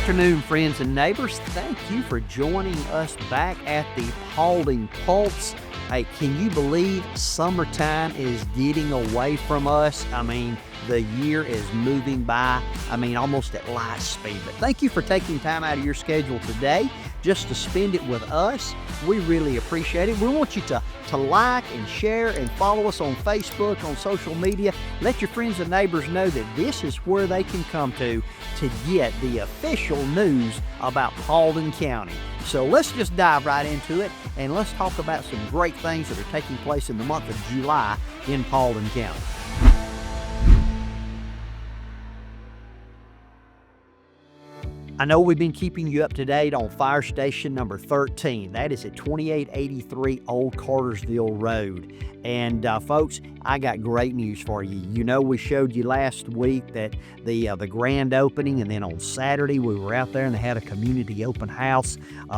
afternoon, friends and neighbors. Thank you for joining us back at the Paulding Pulse. Hey, can you believe summertime is getting away from us? I mean, the year is moving by, almost at light speed. But thank you for taking time out of your schedule today just to spend it with us. We really appreciate it. We want you to like and share and follow us on Facebook, on social media. Let your friends and neighbors know that this is where they can come to get the official news about Paulding County. So let's just dive right into it and let's talk about some great things that are taking place in the month of July in Paulding County. I know we've been keeping you up to date on fire station number 13. That is at 2883 Old Cartersville Road. And folks, I got great news for you. You know, we showed you last week that the grand opening, and then on Saturday we were out there and they had a community open house.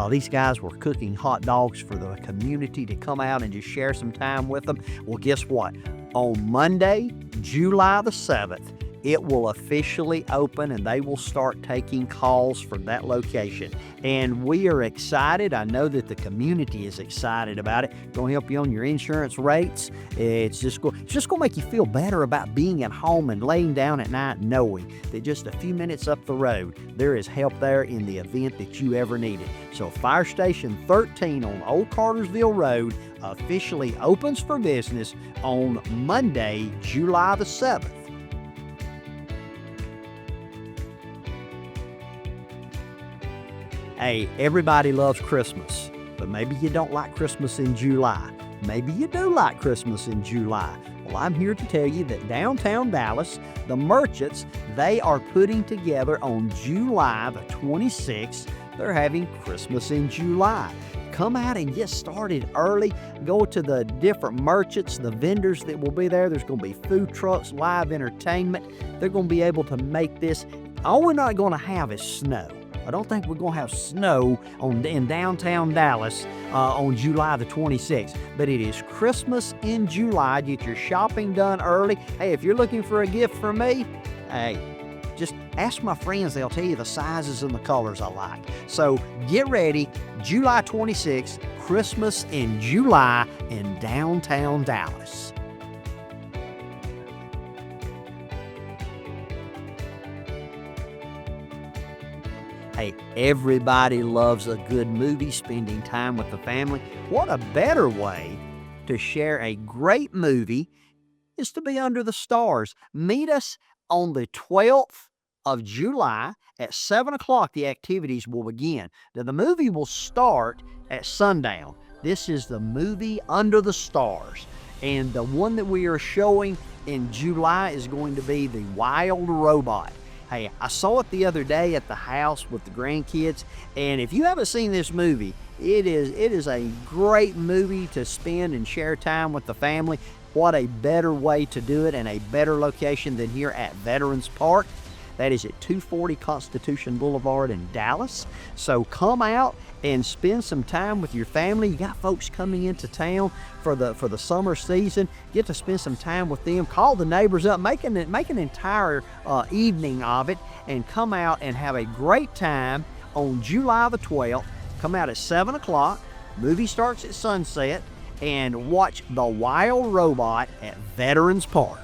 These guys were cooking hot dogs for the community to come out and just share some time with them. Well, guess what? On Monday, July the 7th, it will officially open and they will start taking calls from that location. And we are excited. I know that the community is excited about it. It's going to help you on your insurance rates. It's just going to make you feel better about being at home and laying down at night knowing that just a few minutes up the road, there is help there in the event that you ever need it. So Fire Station 13 on Old Cartersville Road officially opens for business on Monday, July the 7th. Hey, everybody loves Christmas, but maybe you don't like Christmas in July. Maybe you do like Christmas in July. Well, I'm here to tell you that downtown Dallas, the merchants, they are putting together on July the 26th, they're having Christmas in July. Come out and get started early. Go to the different merchants, the vendors that will be there. There's going to be food trucks, live entertainment. They're going to be able to make this. All we're not going to have is snow. I don't think we're going to have snow in downtown Dallas on July the 26th. But it is Christmas in July. Get your shopping done early. Hey, if you're looking for a gift for me, hey, just ask my friends. They'll tell you the sizes and the colors I like. So get ready. July 26th, Christmas in July in downtown Dallas. Hey, everybody loves a good movie, spending time with the family. What a better way to share a great movie is to be under the stars. Meet us on the 12th of July at 7 o'clock. The activities will begin. Now, the movie will start at sundown. This is the movie Under the Stars. And the one that we are showing in July is going to be The Wild Robot. Hey, I saw it the other day at the house with the grandkids, and if you haven't seen this movie, it is a great movie to spend and share time with the family. What a better way to do it, and a better location than here at Veterans Park. That is at 240 Constitution Boulevard in Dallas. So come out and spend some time with your family. You got folks coming into town for the summer season. Get to spend some time with them. Call the neighbors up. Make an entire evening of it, and come out and have a great time on July the 12th. Come out at 7 o'clock. Movie starts at sunset, and watch The Wild Robot at Veterans Park.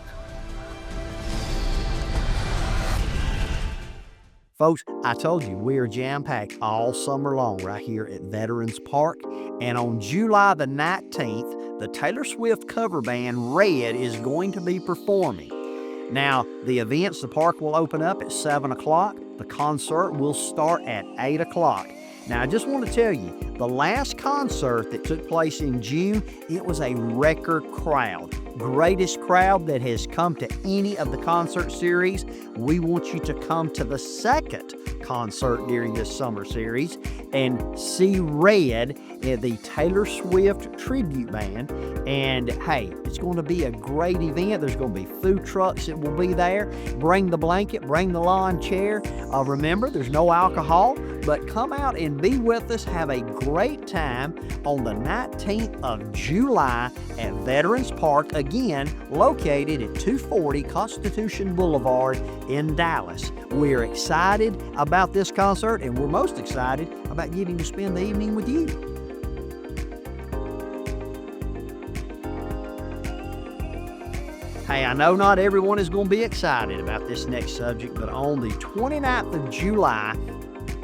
Folks, I told you we are jam-packed all summer long right here at Veterans Park. And on July the 19th, the Taylor Swift cover band Red is going to be performing. Now, the events, the park will open up at 7 o'clock. The concert will start at 8 o'clock. Now, I just want to tell you, the last concert that took place in June, it was a record crowd. Greatest crowd that has come to any of the concert series. We want you to come to the second concert during this summer series and see Red, the Taylor Swift tribute band. And hey, it's going to be a great event. There's going to be food trucks that will be there. Bring the blanket, bring the lawn chair. Remember, there's no alcohol, but come out and be with us. Have a great time on the 19th of July at Veterans Park, again located at 240 Constitution Boulevard in Dallas. We're excited about about this concert, and we're most excited about getting to spend the evening with you. Hey, I know not everyone is going to be excited about this next subject, but on the 29th of July,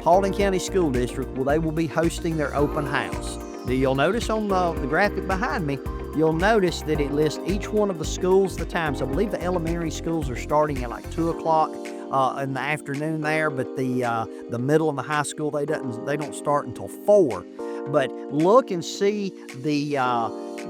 Paulding County School District, they will be hosting their open house. You'll notice on the graphic behind me, you'll notice that it lists each one of the schools, the times. I believe the elementary schools are starting at like 2 o'clock in the afternoon there, but the middle and the high school, they don't start until 4. But look and see the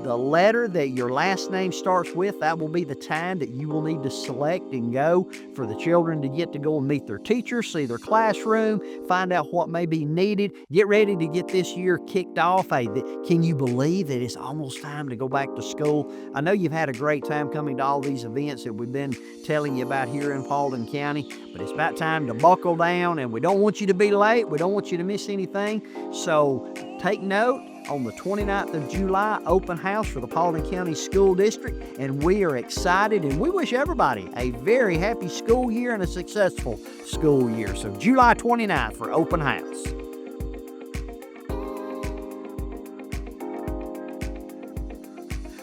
letter that your last name starts with. That will be the time that you will need to select and go for the children to get to go and meet their teachers, see their classroom, find out what may be needed, get ready to get this year kicked off. Hey, can you believe that it's almost time to go back to school? I know you've had a great time coming to all these events that we've been telling you about here in Paulding County, but it's about time to buckle down, and we don't want you to be late. We don't want you to miss anything. So take note, on the 29th of July, open house for the Paulding County School District, and we are excited, and we wish everybody a very happy school year and a successful school year. So July 29th for open house.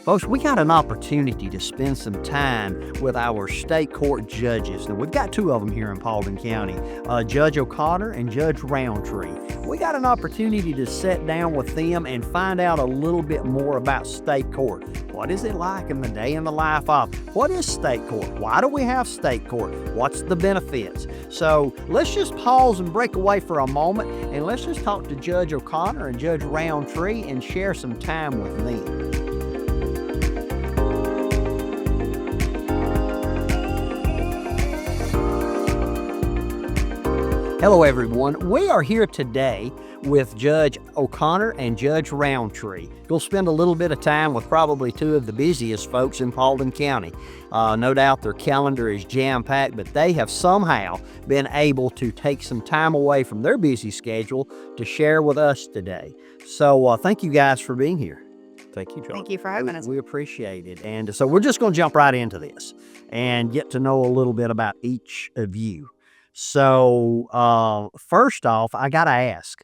Folks, we got an opportunity to spend some time with our state court judges. Now, we've got 2 of them here in Paulding County, Judge O'Connor and Judge Roundtree. We got an opportunity to sit down with them and find out a little bit more about state court. What is it like in the day in the life of? What is state court? Why do we have state court? What's the benefits? So let's just pause and break away for a moment, and let's just talk to Judge O'Connor and Judge Roundtree and share some time with them. Hello, everyone. We are here today with Judge O'Connor and Judge Roundtree. We'll spend a little bit of time with probably 2 of the busiest folks in Paulding County. No doubt their calendar is jam-packed, but they have somehow been able to take some time away from their busy schedule to share with us today. So thank you guys for being here. Thank you, John. Thank you for having us. We appreciate it. And so we're just going to jump right into this and get to know a little bit about each of you. So, first off, I got to ask,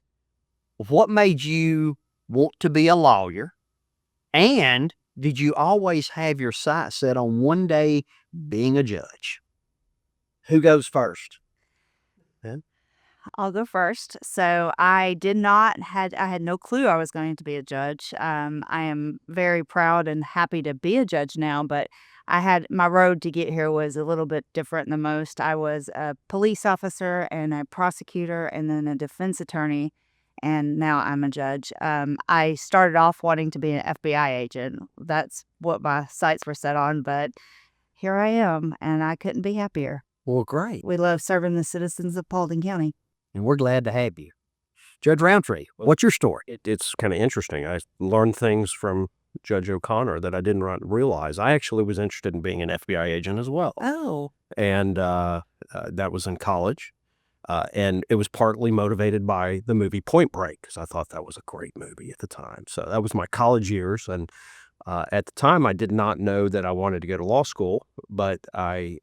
what made you want to be a lawyer? And did you always have your sights set on one day being a judge? Who goes first? Ben? I'll go first. So I had no clue I was going to be a judge. I am very proud and happy to be a judge now, but my road to get here was a little bit different than most. I was a police officer and a prosecutor and then a defense attorney, and now I'm a judge. I started off wanting to be an FBI agent. That's what my sights were set on, but here I am, and I couldn't be happier. Well, great. We love serving the citizens of Paulding County. And we're glad to have you. Judge Roundtree, what's your story? It's kind of interesting. I learned things from Judge O'Connor that I didn't realize. I actually was interested in being an FBI agent as well. Oh. And that was in college. And it was partly motivated by the movie Point Break, because I thought that was a great movie at the time. So that was my college years. And at the time, I did not know that I wanted to go to law school, but I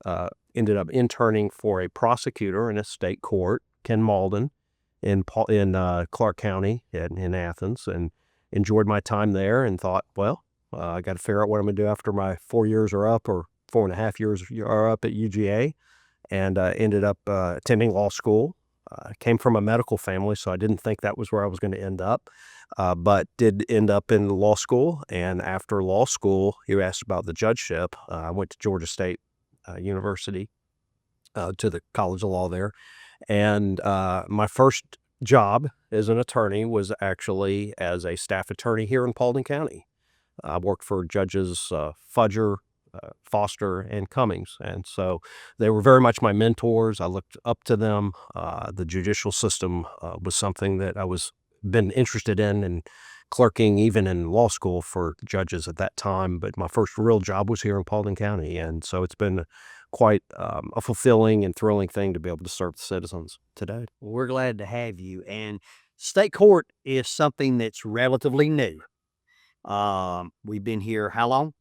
ended up interning for a prosecutor in a state court, Ken Malden, in Clark County in Athens, and enjoyed my time there and thought, well, I got to figure out what I'm going to do after my 4 years are up, or 4.5 years are up at UGA, and ended up attending law school. Came from a medical family, so I didn't think that was where I was going to end up, but did end up in law school. And after law school, you asked about the judgeship. I went to Georgia State University, to the College of Law there. And my first job as an attorney was actually as a staff attorney here in Paulding County. I worked for Judges Fudger, Foster, and Cummings. And so they were very much my mentors. I looked up to them. The judicial system was something that I was been interested in, and clerking even in law school for judges at that time. But my first real job was here in Paulding County. And so it's been quite a fulfilling and thrilling thing to be able to serve the citizens today. Well, we're glad to have you. And state court is something that's relatively new. We've been here how long?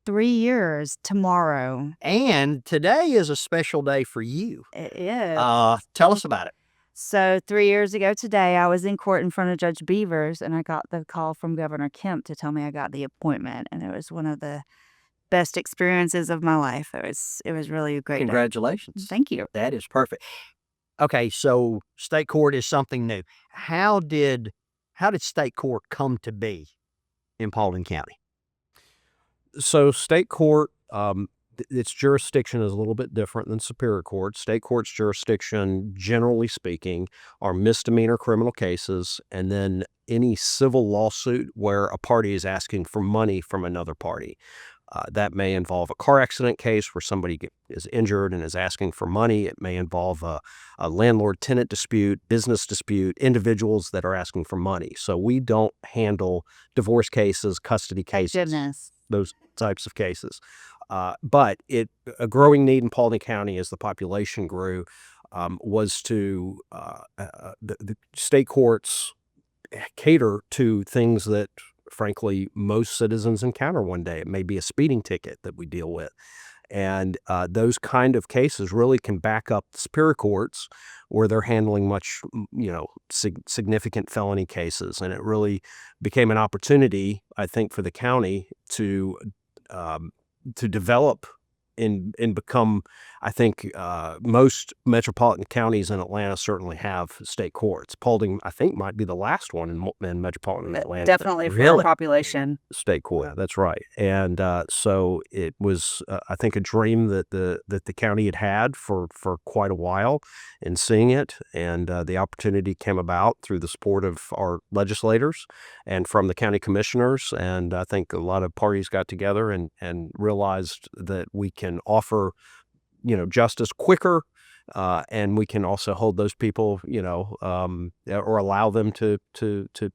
3 years tomorrow. And today is a special day for you. It is. Tell us about it. So 3 years ago today, I was in court in front of Judge Beavers, and I got the call from Governor Kemp to tell me I got the appointment, and it was one of the best experiences of my life. It was really a great day. Congratulations. Thank you. That is perfect. Okay, so state court is something new. How did state court come to be in Paulding County? So state court, its jurisdiction is a little bit different than superior court. State court's jurisdiction, generally speaking, are misdemeanor criminal cases, and then any civil lawsuit where a party is asking for money from another party. That may involve a car accident case where somebody is injured and is asking for money. It may involve a landlord-tenant dispute, business dispute, individuals that are asking for money. So we don't handle divorce cases, custody Thank cases, goodness. those types of cases. But a growing need in Paulding County as the population grew was to the state courts cater to things that, frankly, most citizens encounter one day. It may be a speeding ticket that we deal with. And those kind of cases really can back up the superior courts where they're handling much, significant felony cases. And it really became an opportunity, I think, for the county to develop and become, I think, most metropolitan counties in Atlanta certainly have state courts. Paulding, I think, might be the last one in metropolitan Atlanta. Definitely for Really? our population. State court. Yeah, that's right. And so it was, I think, a dream that the county had for quite a while in seeing it. And the opportunity came about through the support of our legislators and from the county commissioners. And I think a lot of parties got together and realized that we can offer, justice quicker. And we can also hold those people, or allow them to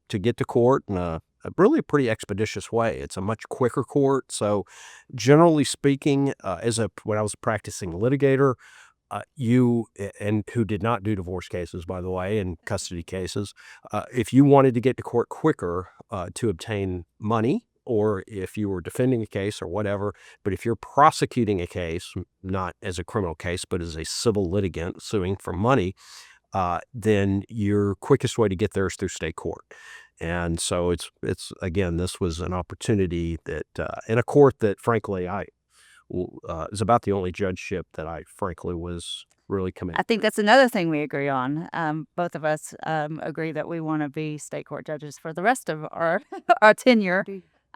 get to court in a really pretty expeditious way. It's a much quicker court. So generally speaking, when I was a practicing litigator, who did not do divorce cases, by the way, and custody cases, if you wanted to get to court quicker to obtain money, or if you were defending a case or whatever, but if you're prosecuting a case, not as a criminal case, but as a civil litigant suing for money, then your quickest way to get there is through state court. And so it's again, this was an opportunity that in a court that, frankly, is about the only judgeship that I, frankly, was really committed. I think that's another thing we agree on. Both of us agree that we want to be state court judges for the rest of our our tenure.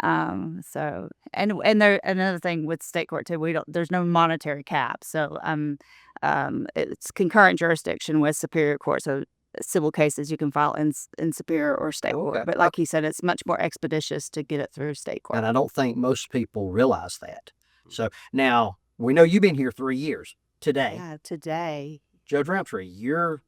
So there another thing with state court too, there's no monetary cap. So it's concurrent jurisdiction with superior court. So civil cases you can file in superior or state court. Okay. But like he said, it's much more expeditious to get it through state court. And I don't think most people realize that. So now we know you've been here 3 years. Today, Yeah, today. Judge Roundtree, you're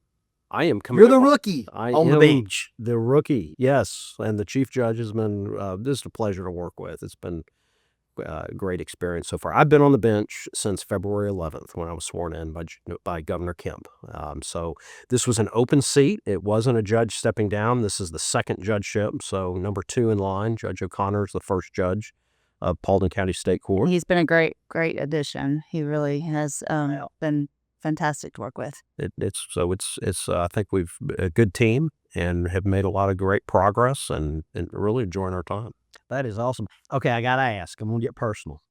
I am the rookie on the bench. The rookie, yes. And the chief judge has been just a pleasure to work with. It's been a great experience so far. I've been on the bench since February 11th when I was sworn in by Governor Kemp. So this was an open seat. It wasn't a judge stepping down. This is the second judgeship. So number 2 in line. Judge O'Connor is the first judge of Paulding County State Court. He's been a great addition. He really has been fantastic to work with. It's I think we've a good team and have made a lot of great progress and really enjoying our time. That is awesome. Okay, I got to ask. I'm going to get personal.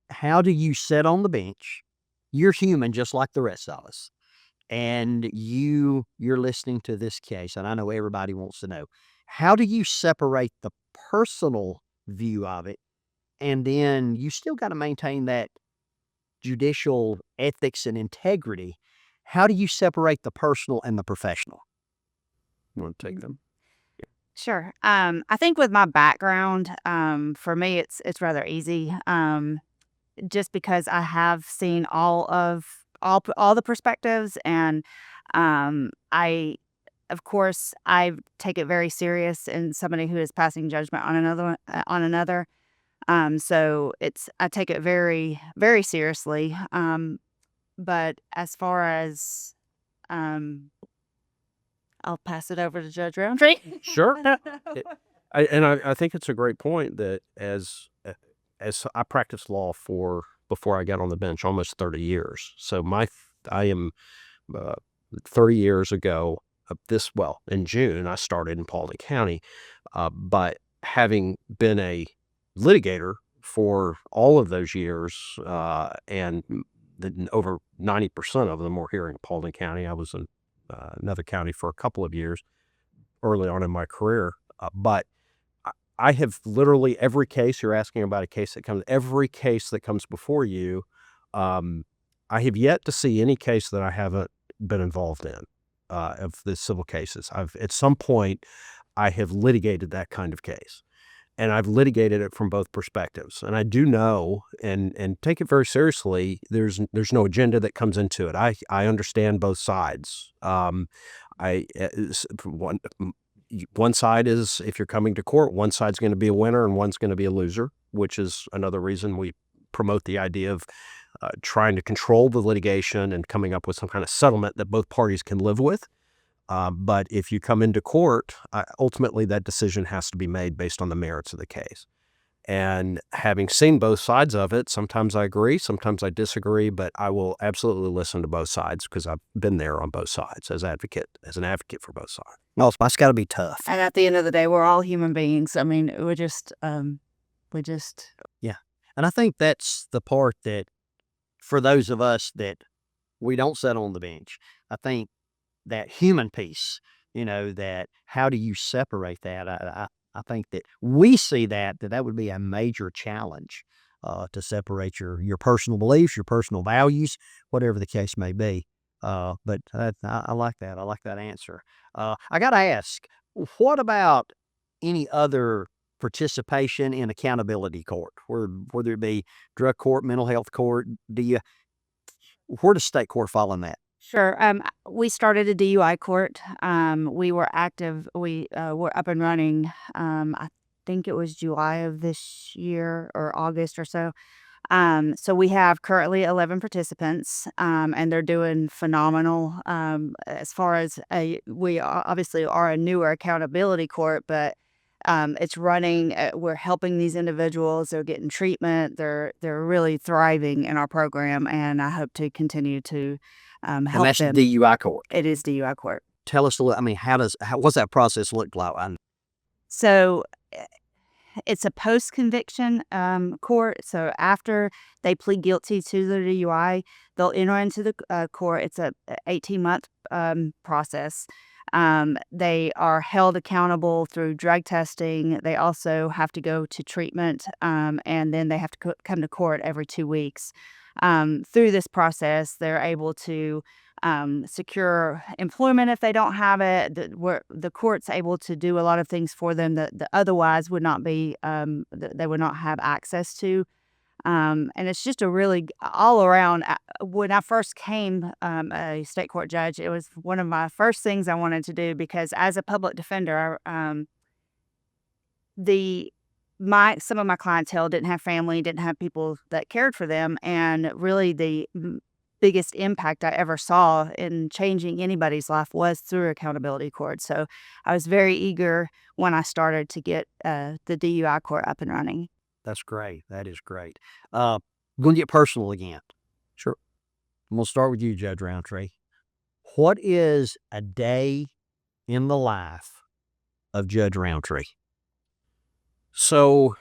How do you sit on the bench? You're human just like the rest of us. And you're listening to this case, and I know everybody wants to know. How do you separate the personal view of it, and then you still got to maintain that judicial ethics and integrity? How do you separate the personal and the professional? You want to take them? Sure. I think with my background, for me, it's rather easy. Just because I have seen all the perspectives, and I take it very serious in somebody who is passing judgment on another. So I take it very, very seriously. But as far as I'll pass it over to Judge Roundtree. Sure. I think it's a great point that as I practiced law before I got on the bench almost 30 years. So I am 30 years ago, in June, I started in Paulding County. But having been a litigator for all of those years, and over 90% of them were here in Paulding County. I was in another county for a couple of years early on in my career. But I have literally every case you're asking about, every case that comes before you, I have yet to see any case that I haven't been involved in, of the civil cases. At some point, I have litigated that kind of case, and I've litigated it from both perspectives. And I do know and take it very seriously. There's no agenda that comes into it. I understand both sides. One side is, if you're coming to court, one side's going to be a winner and one's going to be a loser, which is another reason we promote the idea of trying to control the litigation and coming up with some kind of settlement that both parties can live with. But if you come into court, ultimately that decision has to be made based on the merits of the case. And having seen both sides of it, sometimes I agree, sometimes I disagree, but I will absolutely listen to both sides because I've been there on both sides as an advocate for both sides. Oh, that's got to be tough. And at the end of the day, we're all human beings. I mean, Yeah. And I think that's the part that, for those of us that we don't sit on the bench, I think that human piece, that how do you separate that? I think that we see that would be a major challenge, to separate your personal beliefs, your personal values, whatever the case may be. But I like that. I like that answer. I got to ask, what about any other participation in accountability court, whether it be drug court, mental health court? Where does state court fall in that? Sure. We started a DUI court. We were active. We were up and running. I think it was July of this year or August or so. So we have currently 11 participants, and they're doing phenomenal. As far as we obviously are a newer accountability court, but it's running. We're helping these individuals. They're getting treatment. They're really thriving in our program, and I hope to continue to And help that's them. DUI court. It is DUI court. Tell us a little. I mean, what's that process look like? So it's a post-conviction court. So after they plead guilty to the DUI, they'll enter into the court. It's a 18-month process. They are held accountable through drug testing. They also have to go to treatment, and then they have to come to court every 2 weeks. Through this process, they're able to secure employment if they don't have it. The court's able to do a lot of things for them that otherwise would not be, they would not have access to. And it's just a really all around. When I first came a state court judge, it was one of my first things I wanted to do, because as a public defender, some of my clientele didn't have family, didn't have people that cared for them, and really the biggest impact I ever saw in changing anybody's life was through accountability court. So I was very eager when I started to get the DUI court up and running. That's great. That is great. I'm going to get personal again. Sure. I'm going to start with you, Judge Roundtree. What is a day in the life of Judge Roundtree? So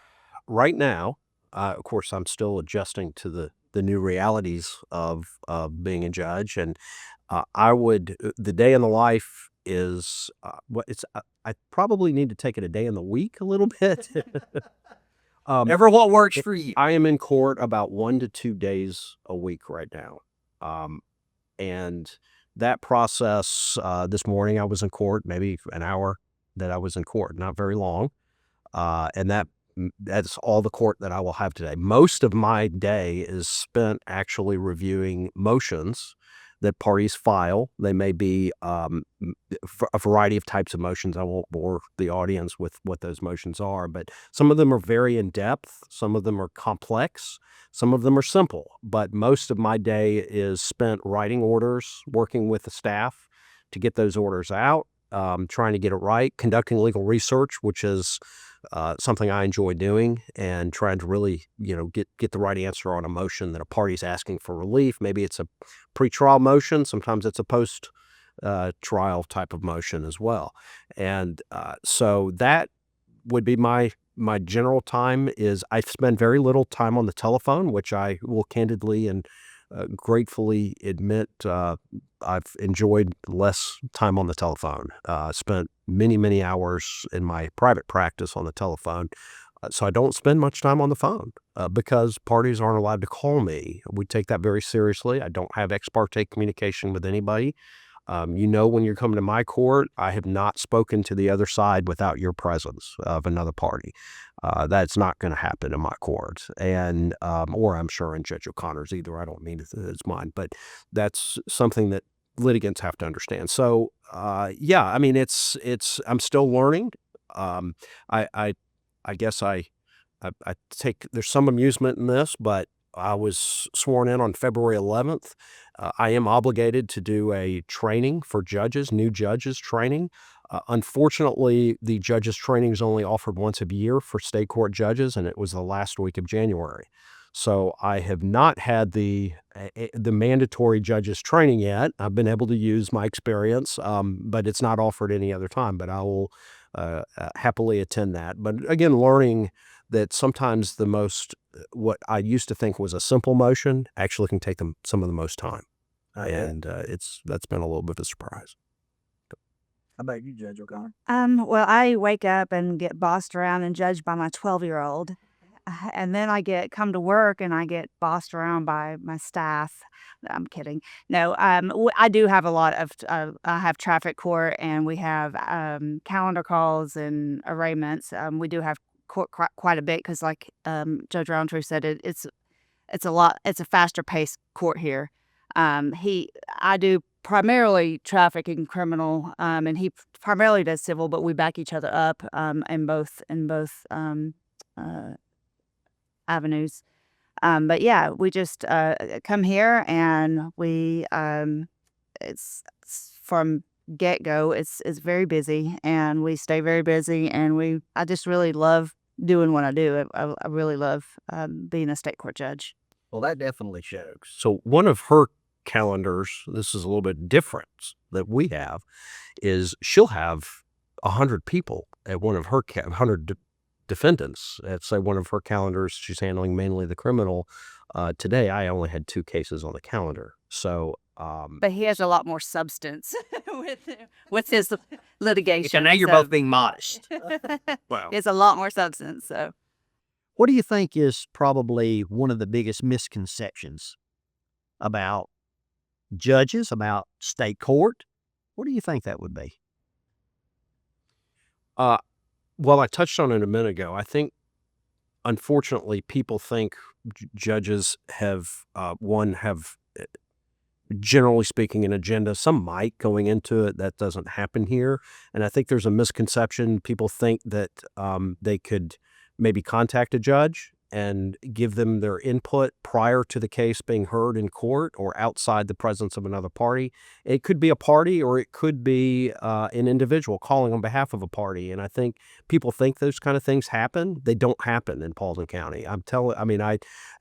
right now, of course, I'm still adjusting to the new realities of being a judge. And the day in the life is, I probably need to take it a day in the week a little bit. Ever what works for you? I am in court about 1 to 2 days a week right now. And that process, this morning I was in court, maybe an hour that I was in court, not very long. And that's all the court that I will have today. Most of my day is spent actually reviewing motions that parties file. They may be a variety of types of motions. I won't bore the audience with what those motions are, but some of them are very in-depth. Some of them are complex. Some of them are simple. But most of my day is spent writing orders, working with the staff to get those orders out, trying to get it right, conducting legal research, which is something I enjoy doing, and trying to really, get the right answer on a motion that a party's asking for relief. Maybe it's a pretrial motion. Sometimes it's a post trial type of motion as well. And so that would be my general time. Is I spend very little time on the telephone, which I will candidly and gratefully admit I've enjoyed less time on the telephone. Spent many hours in my private practice on the telephone. So I don't spend much time on the phone because parties aren't allowed to call me. We take that very seriously. I don't have ex parte communication with anybody. When you're coming to my court, I have not spoken to the other side without your presence of another party. That's not going to happen in my court, and or I'm sure in Judge O'Connor's either. I don't mean it's mine, but that's something that litigants have to understand. So, yeah, I mean, it's I'm still learning. Um, I guess I take there's some amusement in this, but I was sworn in on February 11th. I am obligated to do a training for judges, new judges training. Unfortunately, the judges training is only offered once a year for state court judges, and it was the last week of January. So I have not had the mandatory judges training yet. I've been able to use my experience, but it's not offered any other time. But I will happily attend that. But again, learning that sometimes what I used to think was a simple motion actually can take them some of the most time, and that's been a little bit of a surprise. How about you, Judge O'Connor? Well, I wake up and get bossed around and judged by my 12-year-old. And then come to work and I get bossed around by my staff. I'm kidding. No, I do have a lot of, I have traffic court and we have calendar calls and arraignments. We do have court quite a bit because, like Judge Roundtree said, it's a faster paced court here. I do primarily traffic and criminal, and he primarily does civil, but we back each other up in both avenues. But yeah, we just come here and it's from get-go, it's very busy and we stay very busy, and I just really love doing what I do. I really love being a state court judge. Well, that definitely shows. So one of her calendars, this is a little bit different that we have, is she'll have 100 people at one of her 100 defendants at, say, one of her calendars. She's handling mainly the criminal. Today, I only had 2 cases on the calendar. So, but he has a lot more substance with his litigation. So now you're both being modest. Well, he has a lot more substance. So, what do you think is probably one of the biggest misconceptions about judges, about state court? What do you think that would be? Well, I touched on it a minute ago. I think, unfortunately, people think judges have, generally speaking, an agenda. Some might going into it. That doesn't happen here. And I think there's a misconception. People think that they could maybe contact a judge and give them their input prior to the case being heard in court or outside the presence of another party. It could be a party or it could be an individual calling on behalf of a party. And I think people think those kind of things happen. They don't happen in Paulding County.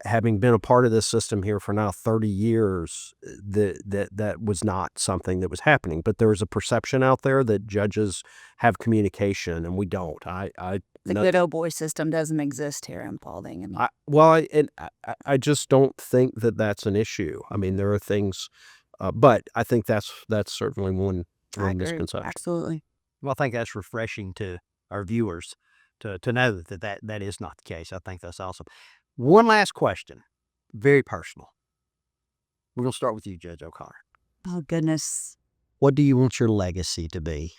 Having been a part of this system here for now 30 years, that was not something that was happening. But there's a perception out there that judges have communication and we don't. the good old boy system doesn't exist here in Paulding. I just don't think that that's an issue. I mean, there are things, but I think that's certainly one misconception. Absolutely. Well, I think that's refreshing to our viewers to know that is not the case. I think that's awesome. One last question, very personal. We're going to start with you, Judge O'Connor. Oh, goodness. What do you want your legacy to be?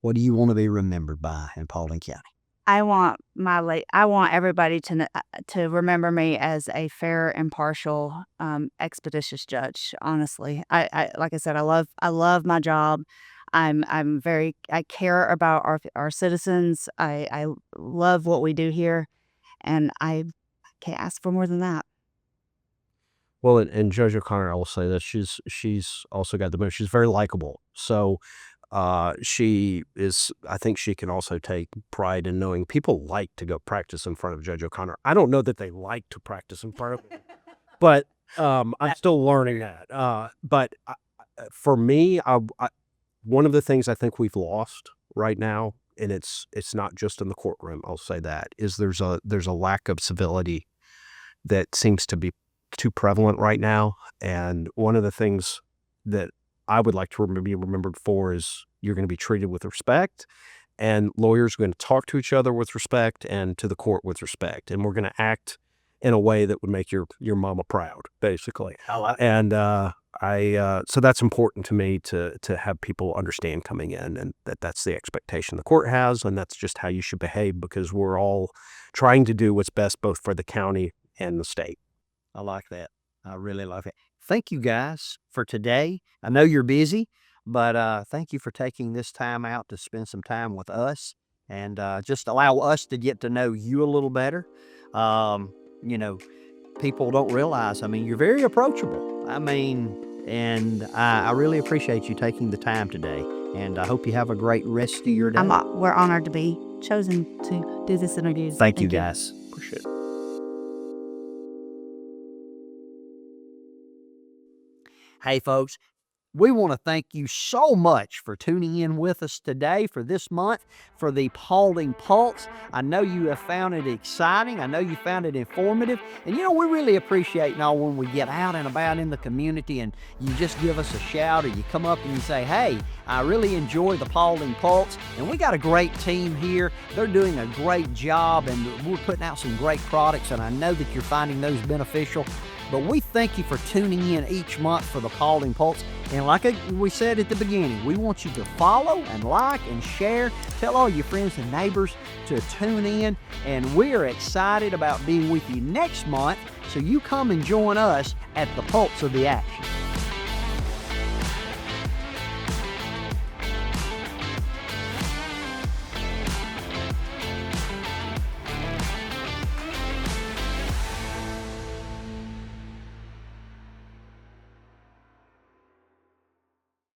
What do you want to be remembered by in Paulding County? I want everybody to remember me as a fair, impartial, expeditious judge. Honestly, I like I said, I love my job. I care about our citizens. I love what we do here, and I can't ask for more than that. Well, and Judge O'Connor, I will say that she's also got she's very likable. So she is, I think she can also take pride in knowing people like to go practice in front of Judge O'Connor. I don't know that they like to practice in front of me, but I'm still learning that. But For me, one of the things I think we've lost right now, and it's not just in the courtroom, I'll say that, is there's a lack of civility that seems to be too prevalent right now. And one of the things that I would like to be remembered for is you're going to be treated with respect, and lawyers are going to talk to each other with respect and to the court with respect. And we're going to act in a way that would make your mama proud, basically. And so that's important to me to have people understand coming in, and that's the expectation the court has, and that's just how you should behave, because we're all trying to do what's best both for the county and the state. I like that. I really like it. Thank you guys for today. I know you're busy, but thank you for taking this time out to spend some time with us and just allow us to get to know you a little better. People don't realize, you're very approachable. And I really appreciate you taking the time today. And I hope you have a great rest of your day. We're honored to be chosen to do this interview. Thank you, guys. Appreciate it. Hey, folks, we want to thank you so much for tuning in with us today for this month for the Paulding Pulse. I know you have found it exciting. I know you found it informative. And, we really appreciate now when we get out and about in the community and you just give us a shout, or you come up and you say, hey, I really enjoy the Paulding Pulse. And we got a great team here. They're doing a great job, and we're putting out some great products, and I know that you're finding those beneficial. But we thank you for tuning in each month for the Paulding Pulse. And like we said at the beginning, we want you to follow and like and share. Tell all your friends and neighbors to tune in. And we're excited about being with you next month. So you come and join us at the Pulse of the Action.